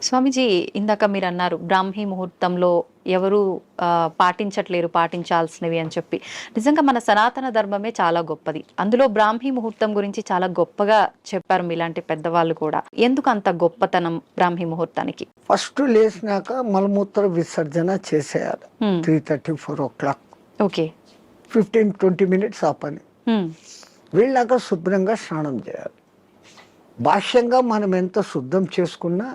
స్వామీజీ, ఇందాక మీరు అన్నారు బ్రాహ్మీ ముహూర్తంలో ఎవరు పాటించట్లేరు పాటించాల్సినవి అని చెప్పి. నిజంగా మన సనాతన ధర్మమే చాలా గొప్పది. అందులో బ్రాహ్మీ ముహూర్తం గురించి చాలా గొప్పగా చెప్పారు మీలాంటి పెద్దవాళ్ళు కూడా. ఎందుకు అంత గొప్పతనం బ్రాహ్మీ ముహూర్తానికి? ఫస్ట్ లేచినాక మలమూత్ర విసర్జన చేసేయాలి. 3:30, 4 o'clock. ఓకే. 15-20 minutes ఆ పని. వెళ్ళాక శుభ్రంగా స్నానం చేయాలి. బాహ్యంగా మనం ఎంత శుద్ధం చేసుకున్నా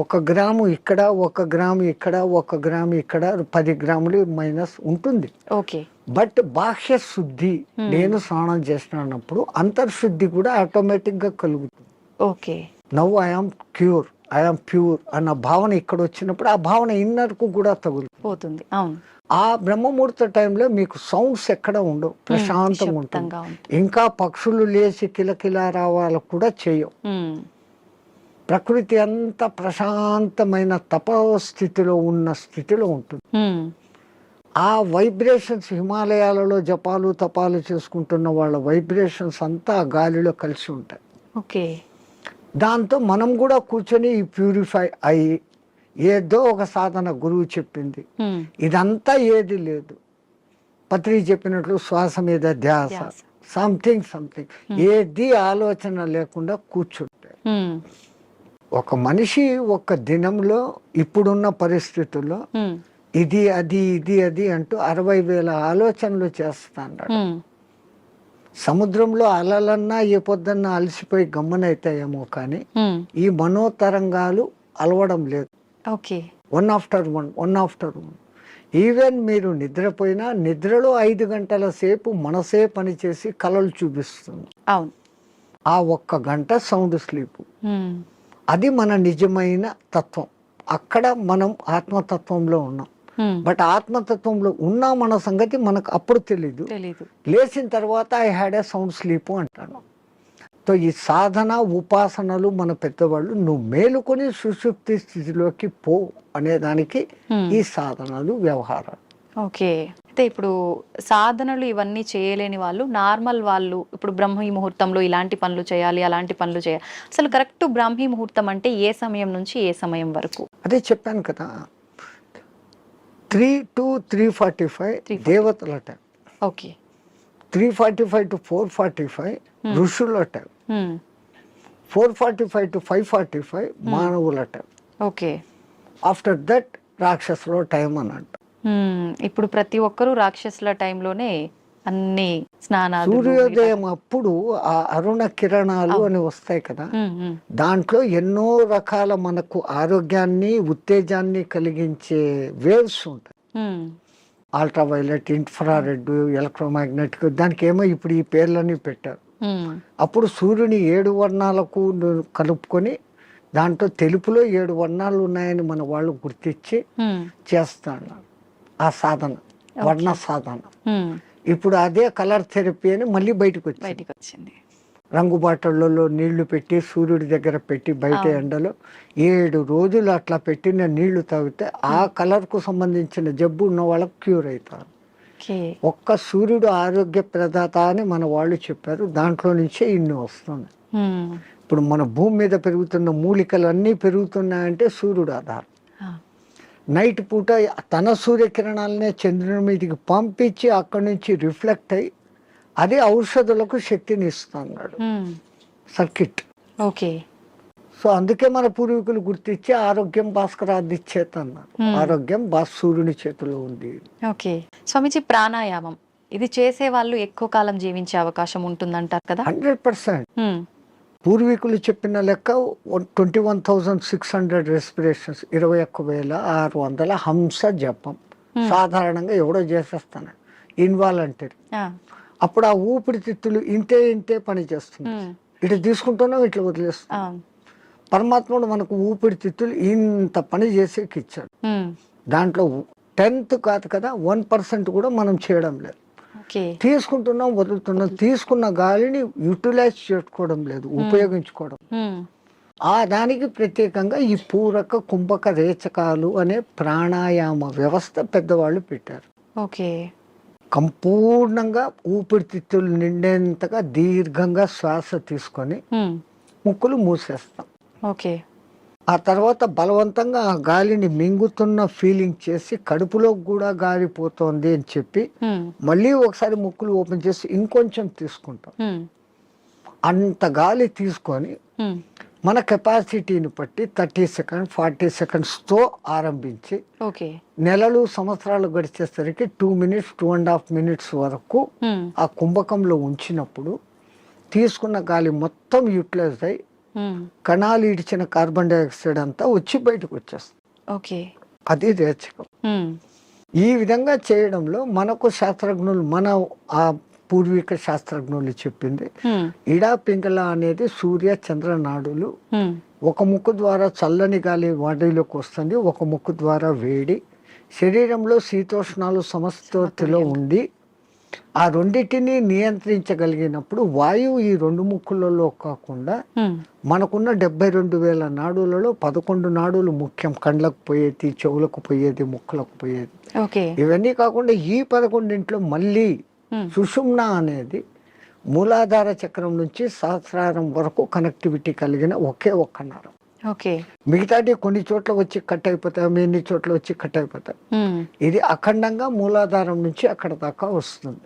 1 గ్రాము ఇక్కడ, 1 గ్రాము ఇక్కడ, 1 గ్రాము ఇక్కడ, 10 గ్రాములు మైనస్ ఉంటుంది. ఓకే. బట్ బాహ్య శుద్ధి నేను స్నానం చేసినప్పుడు అంతర్శుద్ధి కూడా ఆటోమేటిక్ గా కలుగుతుంది. Okay. Now I am cure, I am pure అన్న భావన ఇక్కడ వచ్చినప్పుడు ఆ భావన ఇన్నర్ కు కూడా తగులుతుంది. అవును. ఆ బ్రహ్మముహూర్త టైంలో మీకు సౌండ్స్ ఎక్కడ ఉండవు, ప్రశాంతంగా ఉంటుంది. ఇంకా పక్షులు లేచి కిలకిల రావాలు కూడా చేయవు. ప్రకృతి అంత ప్రశాంతమైన తపస్థితిలో ఉన్న స్థితిలో ఉంటుంది. ఆ వైబ్రేషన్స్ హిమాలయాలలో జపాలు తపాలు చేసుకుంటున్న వాళ్ళ వైబ్రేషన్స్ అంతా గాలిలో కలిసి ఉంటాయి. ఓకే. దాంతో మనం కూడా కూర్చొని ప్యూరిఫై అయ్యి ఏదో ఒక సాధన గురువు చెప్పింది, ఇదంతా ఏది లేదు. పత్రి చెప్పినట్లు శ్వాస మీద ధ్యాస, సంథింగ్ ఏది ఆలోచన లేకుండా కూర్చుంటే ఒక మనిషి ఒక దినంలో ఇప్పుడున్న పరిస్థితుల్లో ఇది అది ఇది అది అంటూ 60,000 ఆలోచనలు చేస్తాడు. సముద్రంలో అలలన్నా ఏ పొద్దున్నా అలసిపోయి గమ్మనైతాయేమో కానీ ఈ మనోతరంగాలు అలవడం లేదు. Okay. One after one. Even మీరు నిద్రపోయినా నిద్రలో 5 గంటల సేపు మనసే పనిచేసి కలలు చూపిస్తుంది. అవును. ఆ 1 గంట సౌండ్ స్లీప్, అది మన నిజమైన తత్వం. అక్కడ మనం ఆత్మతత్వంలో ఉన్నాం. బట్ ఆత్మతత్వంలో ఉన్నా మన సంగతి మనకు అప్పుడు తెలీదు. లేచిన తర్వాత I had a sound sleep అంటాను. సో ఈ సాధన ఉపాసనలు మన పెద్దవాళ్ళు నువ్వు మేలుకొని సుషుప్తి స్థితిలోకి పో అనేదానికి ఈ సాధనలు వ్యవహారాలు. ఓకే. అయితే ఇప్పుడు సాధనలు ఇవన్నీ చేయలేని వాళ్ళు, నార్మల్ వాళ్ళు ఇప్పుడు బ్రాహ్మీ ముహూర్తంలో ఇలాంటి పనులు చేయాలి, అలాంటి పనులు చేయాలి, అసలు కరెక్ట్ బ్రాహ్మీ ముహూర్తం అంటే ఏ సమయం నుంచి ఏ సమయం వరకు? అదే చెప్పాను కదా, 3 to 3:45 దేవతల టైం. ఓకే. 3:45 to 4:45 ఋషుల టైం. 4:45 to 5:45 మానవుల టైం. ఓకే. ఆఫ్టర్ దట్ రాక్షసుల టైం అన్నట్టు. ఇప్పుడు ప్రతి ఒక్కరూ రాక్షసుల టైంలోనే అన్ని స్నానాలు. సూర్యోదయం అప్పుడు ఆ అరుణ కిరణాలు అని వస్తాయి కదా, దాంట్లో ఎన్నో రకాల మనకు ఆరోగ్యాన్ని ఉత్తేజాన్ని కలిగించే వేవ్స్ ఉంటాయి. అల్ట్రావైలెట్, ఇన్ఫ్రారెడ్, ఎలక్ట్రోమాగ్నెటిక్, దానికి ఏమో ఇప్పుడు ఈ పేర్లన్నీ పెట్టారు. అప్పుడు సూర్యుని 7 వర్ణాలకు కలుపుకొని దాంట్లో తెలుపులో 7 వర్ణాలు ఉన్నాయని మన వాళ్ళు గుర్తించి చేస్తాను ఆ సాధన, వర్ణ సాధన. ఇప్పుడు అదే కలర్ థెరపీ అని మళ్ళీ బయటకు వచ్చింది. రంగు బాటళ్ళలో నీళ్లు పెట్టి సూర్యుడి దగ్గర పెట్టి బయట ఎండలో 7 రోజులు అట్లా పెట్టిన నీళ్లు తాగితే ఆ కలర్ కు సంబంధించిన జబ్బు ఉన్న వాళ్ళకు క్యూర్ అవుతారు. ఒక్క సూర్యుడు ఆరోగ్య ప్రదాత అని మన వాళ్ళు చెప్పారు. దాంట్లో నుంచే ఇన్ని వస్తుంది. ఇప్పుడు మన భూమి మీద పెరుగుతున్న మూలికలు అన్నీ పెరుగుతున్నాయంటే సూర్యుడు ఆధారం. నైట్ పూట తన సూర్యకిరణాలనే చంద్రుని మీదకి పంపించి అక్కడి నుంచి రిఫ్లెక్ట్ అయ్యి అదే ఔషధులకు శక్తిని ఇస్తున్నాడు సర్కిట్. ఓకే. సో అందుకే మన పూర్వీకులు గుర్తించి ఆరోగ్యం భాస్కరాది చేత అన్నారు. ఆరోగ్యం సూర్యుని చేతిలో ఉంది. ఓకే. స్వామిజీ, ప్రాణాయామం ఇది చేసే వాళ్ళు ఎక్కువ కాలం జీవించే అవకాశం ఉంటుందంటారు కదా? 100%. పూర్వీకులు చెప్పిన లెక్క 21,600 రెస్పిరేషన్స్, 21,600 హంస జపం సాధారణంగా ఎవడో చేసేస్తాను ఇన్వాలంటరీ. అప్పుడు ఆ ఊపిరితిత్తులు ఇంతే పని చేస్తుంది. ఇటు తీసుకుంటున్నాం, ఇట్లా వదిలేస్తున్నాం. పరమాత్ముడు మనకు ఊపిరితిత్తులు ఇంత పని చేసేకి ఇచ్చాడు. దాంట్లో 10th కాదు కదా, 1% కూడా మనం చేయడం లేదు. తీసుకుంటున్నాం, వదులుతున్నాం. తీసుకున్న గాలిని యూటిలైజ్ చేసుకోవడం లేదు, ఉపయోగించుకోవడం. ఆ దానికి ప్రత్యేకంగా ఈ పూరక కుంభక రేచకాలు అనే ప్రాణాయామ వ్యవస్థ పెద్దవాళ్ళు పెట్టారు. ఓకే. సంపూర్ణంగా ఊపిరితిత్తులు నిండేంతగా దీర్ఘంగా శ్వాస తీసుకొని ముక్కులు మూసేస్తాం. ఓకే. ఆ తర్వాత బలవంతంగా ఆ గాలిని మింగుతున్న ఫీలింగ్ చేసి కడుపులో కూడా గాలి పోతోంది అని చెప్పి మళ్ళీ ఒకసారి ముక్కులు ఓపెన్ చేసి ఇంకొంచెం తీసుకుంటాం. అంత గాలి తీసుకొని మన కెపాసిటీని బట్టి 30 సెకండ్స్ 40 సెకండ్స్తో ఆరంభించి నెలలు సంవత్సరాలు గడిచేసరికి 2 మినిట్స్ 2.5 మినిట్స్ వరకు ఆ కుంభకంలో ఉంచినప్పుడు తీసుకున్న గాలి మొత్తం యూటిలైజ్ అయి కణాలు ఇడిచిన కార్బన్ డైఆక్సైడ్ అంతా వచ్చి బయటకు వచ్చేస్తుంది. అది రేచకం. ఈ విధంగా చేయడంలో మనకు శాస్త్రజ్ఞులు మన ఆ పూర్వీక శాస్త్రజ్ఞులు చెప్పింది ఇడా పింగళ అనేది సూర్య చంద్ర నాడులు. ఒక ముక్కు ద్వారా చల్లని గాలి బాడీలోకి వస్తుంది, ఒక ముక్కు ద్వారా వేడి. శరీరంలో శీతోష్ణాలు సమస్థితిలో ఉండి ఆ రెండింటిని నియంత్రించగలిగినప్పుడు వాయువు ఈ 2 ముక్కులలో కాకుండా మనకున్న 72,000 నాడులలో 11 నాడులు ముఖ్యం. కండ్లకు పోయేది, చెవులకు పోయేది, ముక్కులకు పోయేది. ఇవన్నీ కాకుండా ఈ 11 మళ్ళీ సుషుమ్న అనేది మూలాధార చక్రం నుంచి సహస్రారం వరకు కనెక్టివిటీ కలిగిన ఒకే ఒక్క నరం. మిగతాది కొన్ని చోట్ల వచ్చి కట్ అయిపోతాయి, ఎన్ని చోట్ల వచ్చి కట్ అయిపోతాయి. ఇది అఖండంగా మూలాధారం నుంచి అక్కడ దాకా వస్తుంది.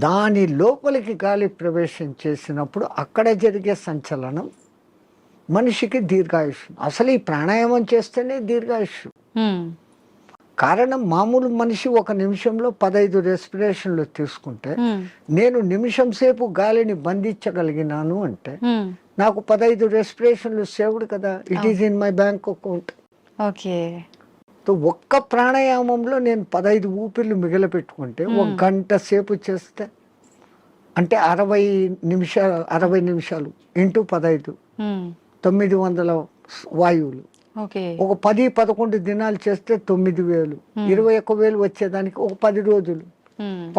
దాని లోపలికి గాలి ప్రవేశం చేసినప్పుడు అక్కడ జరిగే సంచలనం మనిషికి దీర్ఘాయుష్. అసలు ఈ ప్రాణాయామం చేస్తేనే దీర్ఘాయుష్. కారణం మామూలు మనిషి ఒక నిమిషంలో 15 రెస్పిరేషన్లు తీసుకుంటే నేను నిమిషం సేపు గాలిని బంధించగలిగినాను అంటే నాకు 15 రెస్పిరేషన్లు సేవ్డ్ కదా. It is in my bank account. ఒక్క ప్రాణాయామంలో నేను 15 ఊపిర్లు మిగిలిపెట్టుకుంటే 1 గంట సేపు చేస్తే అంటే 60 నిమిషాలు ఇంటూ 15 900 వాయువులు. ఒక 10-11 దినాలు చేస్తే 9,000 21,000 వచ్చేదానికి ఒక 10 రోజులు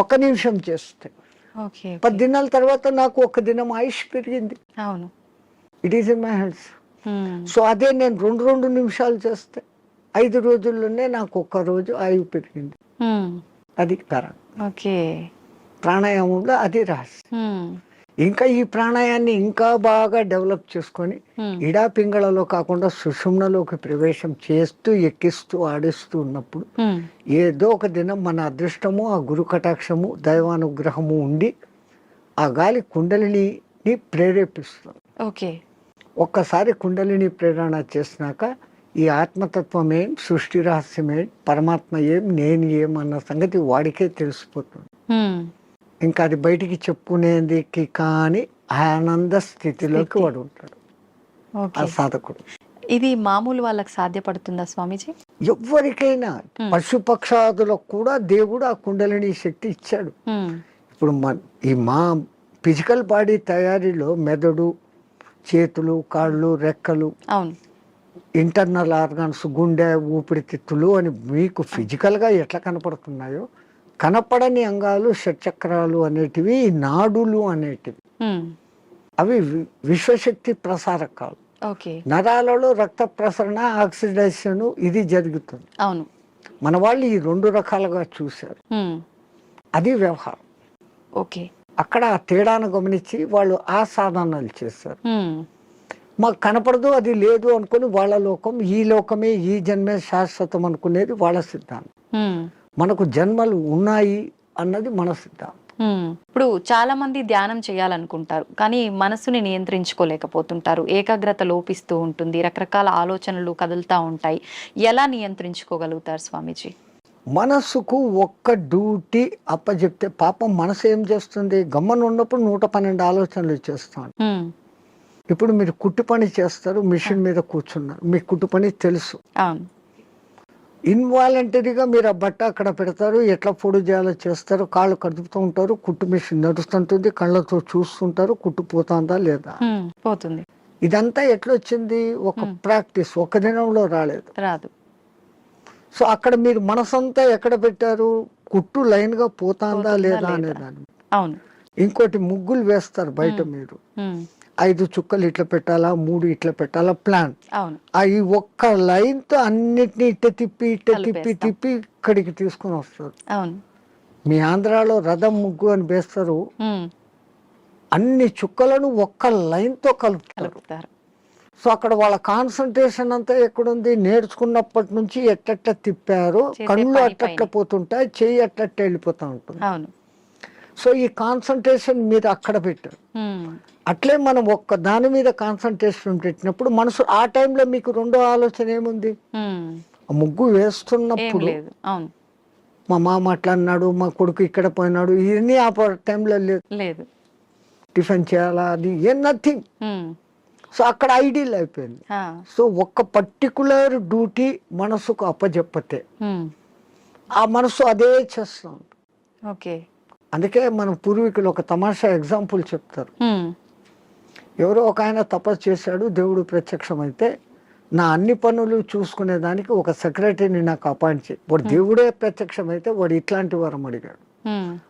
1 నిమిషం చేస్తే 10 దినాల తర్వాత నాకు 1 దినం ఆయుష్ పెరిగింది. It is in my hands. So అదే నేను 2 నిమిషాలు చేస్తే 5 రోజుల్లోనే నాకు 1 రోజు ఆయువు పెరిగింది. అది కారణం. ప్రాణాయామంలో అది రహస్యం. ఇంకా ఈ ప్రాణాయాన్ని ఇంకా బాగా డెవలప్ చేసుకొని ఇడా పింగళలో కాకుండా సుషుమ్నలోకి ప్రవేశం చేస్తూ ఎక్కిస్తూ ఆడిస్తూ ఉన్నప్పుడు ఏదో ఒక దినం మన అదృష్టము, ఆ గురు కటాక్షము, దైవానుగ్రహము ఉండి ఆ గాలి కుండలిని ప్రేరేపిస్తుంది. ఒక్కసారి కుండలిని ప్రేరణ చేసినాక ఈ ఆత్మతత్వం ఏం, సృష్టి రహస్యం ఏం, పరమాత్మ ఏం, నేను ఏం అన్న సంగతి వాడికే తెలిసిపోతుంది. ఇంకా అది బయటికి చెప్పుకునేది కానీ ఆనంద స్థితిలోకి వాడు ఉంటాడు ఆ సాధకుడు. ఇది మామూలు వాళ్ళకి సాధ్యపడుతుందా స్వామీజీ? ఎవరికైనా పశుపక్షాదులకు కూడా దేవుడు ఆ కుండలిని శక్తి ఇచ్చాడు. ఇప్పుడు మా ఫిజికల్ బాడీ తయారీలో మెదడు, చేతులు, కాళ్ళు, రెక్కలు, ఇంటర్నల్ ఆర్గాన్స్, గుండె, ఊపిరితిత్తులు అని మీకు ఫిజికల్గా ఎట్లా కనపడుతున్నాయో కనపడని అంగాలు షట్చక్రాలు అనేటివి, నాడులు అనేటివి అవి విశ్వశక్తి ప్రసారకాలు. నరాలలో రక్త ప్రసరణ, ఆక్సిడేషన్ ఇది జరుగుతుంది. మన వాళ్ళు ఈ 2 రకాలుగా చూశారు. అది వ్యవహారం. అక్కడ ఆ తేడాను గమనించి వాళ్ళు ఆ సాధనాలు చేశారు. మాకు కనపడదు, అది లేదు అనుకుని వాళ్ళ లోకం, ఈ లోకమే ఈ జన్మే శాశ్వతం అనుకునేది వాళ్ళ సిద్ధాంతం. మనకు జన్మలు ఉన్నాయి అన్నది మన సిద్ధాంతం. ఇప్పుడు చాలా మంది ధ్యానం చేయాలనుకుంటారు కానీ మనసుని నియంత్రించుకోలేకపోతుంటారు. ఏకాగ్రత లోపిస్తూ ఉంటుంది, రకరకాల ఆలోచనలు కదులుతూ ఉంటాయి. ఎలా నియంత్రించుకోగలుగుతారు స్వామీజీ? మనసుకు ఒక్క డ్యూటీ అప్పచెప్తే పాపం మనసు ఏం చేస్తుంది? గమ్మన ఉన్నప్పుడు 112 ఆలోచనలు చేస్తాను. ఇప్పుడు మీరు కుట్టు పని చేస్తారు, మిషన్ మీద కూర్చున్నారు, మీకు కుట్టు పని తెలుసు. ఇన్వాలంటరీగా మీరు ఆ బట్ట అక్కడ పెడతారు, ఎట్లా పొడి చేయాలో చేస్తారు, కాళ్ళు కదుపుతూ ఉంటారు, కుట్టు మిషన్ నడుస్తుంటుంది, కళ్ళతో చూస్తుంటారు, కుట్టు పోతుందా లేదా పోతుంది. ఇదంతా ఎట్లొచ్చింది? ఒక ప్రాక్టీస్, ఒక దినంలో రాదు. సో అక్కడ మీరు మనసంతా ఎక్కడ పెట్టారు? కుట్టు లైన్ గా పోతుందా లేదా అనేదాన్ని. ఇంకోటి ముగ్గులు వేస్తారు బయట, మీరు 5 చుక్కలు ఇట్లా పెట్టాలా, 3 ఇట్లా పెట్టాలా ప్లాన్. ఈ ఒక్క లైన్ తో అన్నిటినీ ఇట్ట తిప్పి ఇక్కడికి తీసుకుని వస్తారు. మీ ఆంధ్రాలో రథం ముగ్గు అని వేస్తారు, అన్ని చుక్కలను ఒక్క లైన్ తో కలుపుతారు. సో అక్కడ వాళ్ళ కాన్సన్ట్రేషన్ అంతా ఎక్కడుంది, నేర్చుకున్నప్పటి నుంచి ఎట్ట తిప్పారు, చేసే కళ్ళు పని అట్ట పోతుంటాయి, చెయ్యి అట్ట వెళ్ళిపోతూ ఉంటుంది. అవును. సో ఈ కాన్సన్ట్రేషన్ మీద అక్కడ పెట్టారు. అట్లే మనం ఒక్క దాని మీద కాన్సన్ట్రేషన్ పెట్టినప్పుడు మనసు ఆ టైంలో మీకు రెండో ఆలోచన ఏముంది, ఆ ముగ్గు ఏం వేస్తున్నప్పుడు లేదు. అవును. మా మామ అట్లా అన్నాడు, మా కొడుకు ఇక్కడ పోయినాడు, ఇవన్నీ ఆ టైంలో లేదు. లేదు. టిఫిన్ చేయాలా, అది ఏం నథింగ్. సో అక్కడ ఐడియల్ అయిపోయింది. సో ఒక్క పర్టికులర్ డ్యూటీ మనసుకు అప్పచెప్పతే ఆ మనసు అదే చేస్తాం. ఓకే. అందుకే మన పూర్వీకులు ఒక తమాషా ఎగ్జాంపుల్ చెప్తారు. ఎవరో ఒక ఆయన తపస్సు చేశాడు, దేవుడు ప్రత్యక్షమైతే నా అన్ని పనులు చూసుకునేదానికి ఒక సెక్రటరీని నాకు అపాయింట్ చేయి. వాడు దేవుడే ప్రత్యక్షమైతే వాడు ఇట్లాంటి వరం అడిగాడు,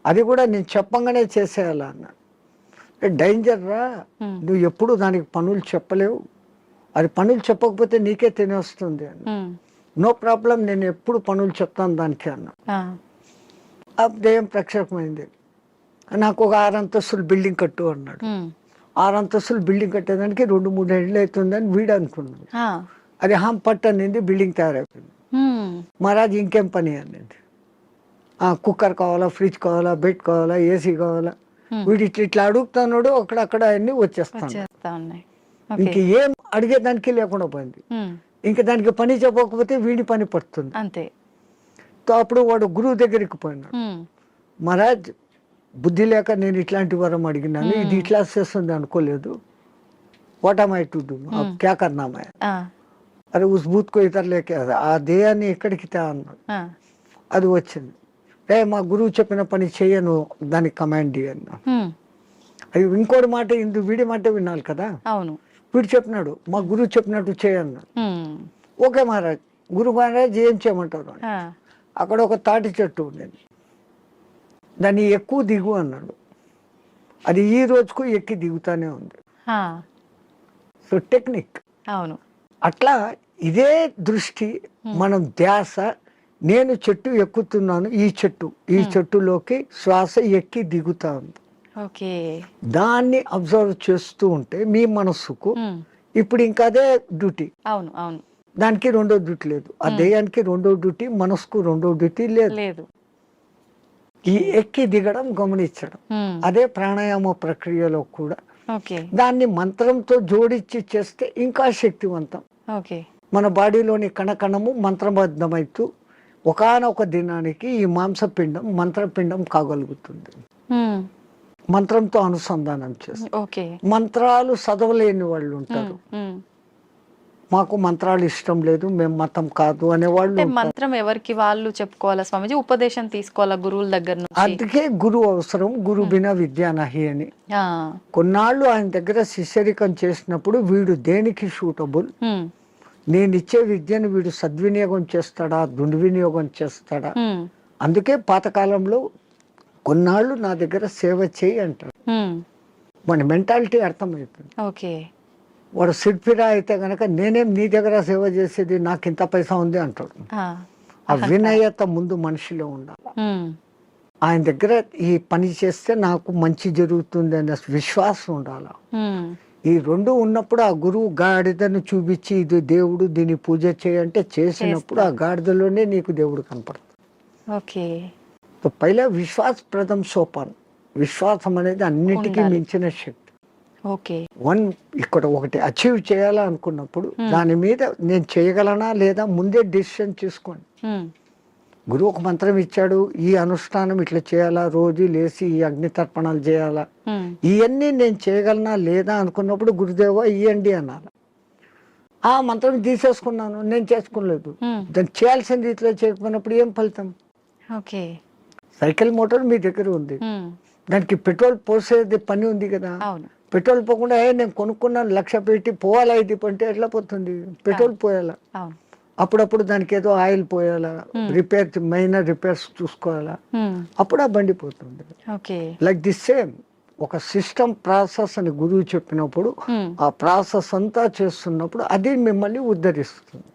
అది కూడా నేను చెప్పంగానే చేసేయాలా అన్నాడు. డేంజర్ రా, నువ్వు ఎప్పుడు దానికి పనులు చెప్పలేవు, అది పనులు చెప్పకపోతే నీకే తినేస్తుంది అన్న. నో ప్రాబ్లం, నేను ఎప్పుడు పనులు చెప్తాను దానికి అన్నా. అదేం ప్రక్షేపమైంది. నాకు ఒక 6 అంతస్తులు బిల్డింగ్ కట్టు అన్నాడు. 6 అంతస్తులు బిల్డింగ్ కట్టేదానికి 2-3 ఏళ్ళు అవుతుందని వీడు అనుకున్నాడు. అది పట్టు అనింది, బిల్డింగ్ తయారైపోయింది. మహారాజ్ ఇంకేం పని అనింది, కుక్కర్ కావాలా, ఫ్రిడ్జ్ కావాలా, బెడ్ కావాలా, ఏసీ కావాలా. వీడు ఇట్లా అడుగుతున్నాడు, అక్కడక్కడ అన్ని వచ్చేస్తాను. ఇంక ఏం అడిగేదానికి లేకుండా పోయింది. ఇంక దానికి పని చెప్పకపోతే వీడి పని పడుతుంది అంతే. అప్పుడు వాడు గురువు దగ్గరికి పోయినాడు. మహారాజ్ బుద్ధి లేక నేను ఇట్లాంటి వరం అడిగినాను, ఇది ఇట్లా చేస్తుంది అనుకోలేదు, what am I to do, క్యా కర్నా మై. అరే ఉస్ బూత్ కో ఇతర లేకే, ఆ దేయాన్ని ఎక్కడికి తా అన్నాడు. అది వచ్చింది. మా గురువు చెప్పిన పని చెయ్యను, దానికి కమాండ్ అన్నా. అది ఇంకోటి మాట, వీడి మాట వినాలి కదా. అవును. వీడు చెప్పినాడు, మా గురువు చెప్పినట్టు చేయన్నాడు. ఓకే మహారాజ్, గురు మహారాజ్ ఏం చేయమంటారు. అక్కడ ఒక తాటి చెట్టు ఉండేది, దాన్ని ఎక్కువ దిగు అన్నాడు. అది ఈ రోజుకు ఎక్కి దిగుతానే ఉంది. So technique. అవును. అట్లా ఇదే దృష్టి, మనం ధ్యాస, నేను చెట్టు ఎక్కుతున్నాను, ఈ చెట్టులోకి శ్వాస ఎక్కి దిగుతా ఉంది. దాన్ని అబ్జర్వ్ చేస్తూ ఉంటే మీ మనస్సుకు ఇప్పుడు ఇంకా అదే డ్యూటీ. అవును అవును. దానికి రెండో డ్యూటీ లేదు, ఆ దేయానికి రెండో డ్యూటీ, మనసుకు రెండో డ్యూటీ లేదు. ఈ ఎక్కి దిగడం గమనించడం, అదే ప్రాణాయామ ప్రక్రియలో కూడా. దాన్ని మంత్రంతో జోడించి చేస్తే ఇంకా శక్తివంతం. మన బాడీలోని కణకణము మంత్రబద్ధమైతూ ఒకానొక దినానికి ఈ మాంసపిండం మంత్రపిండం కాగలుగుతుంది. మంత్రంతో అనుసంధానం చేస్తారు. మంత్రాలు చదవలేని వాళ్ళు ఉంటారు, మాకు మంత్రాలు ఇష్టం లేదు, మేము మతం కాదు అనేవాళ్ళు. మంత్రం ఎవరికి వాళ్ళు చెప్పుకోవాలా స్వామిజీ, ఉపదేశం తీసుకోవాలా గురువుల దగ్గర నుంచి. అందుకే గురువు అవసరం, గురు బినా విద్యా నహి అని. కొన్నాళ్ళు ఆయన దగ్గర శిష్యరికం చేసినప్పుడు వీడు దేనికి సూటబుల్, నేను ఇచ్చే విద్యను వీడు సద్వినియోగం చేస్తాడా, దుర్వినియోగం చేస్తాడా. అందుకే పాతకాలంలో కొన్నాళ్ళు నా దగ్గర సేవ చేయి అంటాడు. మన మెంటాలిటీ అర్థమైపోయింది. వాడు సిడ్పిరా అయితే గనక నేనేం నీ దగ్గర సేవ చేసేది, నాకు ఇంత పైసా ఉంది అంటాడు. ఆ వినయత ముందు మనిషిలో ఉండాలి. ఆయన దగ్గర ఈ పని చేస్తే నాకు మంచి జరుగుతుంది అనే విశ్వాసం ఉండాలి. ఈ రెండు ఉన్నప్పుడు ఆ గురువు గాడిదను చూపించి ఇది దేవుడు, దీన్ని పూజ చేయంటే చేసినప్పుడు ఆ గాడిదలోనే నీకు దేవుడు కనపడుతుంది. పైలా విశ్వాస ప్రథం సోపాన్. విశ్వాసం అనేది అన్నిటికీ మించిన శక్తి. ఇక్కడ ఒకటి అచీవ్ చేయాలనుకున్నప్పుడు దాని మీద నేను చేయగలనా లేదా ముందే డిసిషన్ తీసుకోండి. గురువు ఒక మంత్రం ఇచ్చాడు, ఈ అనుష్ఠానం ఇట్లా చేయాలా, రోజు లేచి ఈ అగ్ని తర్పణాలు చేయాలా, ఇవన్నీ నేను చేయగలనా లేదా అనుకున్నప్పుడు గురుదేవ ఇయ్యండి అనాలి. ఆ మంత్రం తీసేసుకున్నాను, నేను చేసుకోలేదు, దాన్ని చేయాల్సిన రీతిలో చేయకపోయినప్పుడు ఏం ఫలితం. సైకిల్ మోటార్ మీ దగ్గర ఉంది, దానికి పెట్రోల్ పోసేది పని ఉంది కదా. పెట్రోల్ పోకుండా నేను కొనుక్కున్నాను 1,00,000 పెట్టి పోవాలా ఇది అంటే ఎట్లా పోతుంది, పెట్రోల్ పోయాలా, అప్పుడప్పుడు దానికి ఏదో ఆయిల్ పోయాలా, మైనర్ రిపేర్స్ చూసుకోవాలా, అప్పుడు ఆ బండి పోతుంది. లైక్ దిస్ సేమ్ ఒక సిస్టమ్ ప్రాసెస్ అని గురువు చెప్పినప్పుడు ఆ ప్రాసెస్ అంతా చేస్తున్నప్పుడు అది మిమ్మల్ని ఉద్ధరిస్తుంది.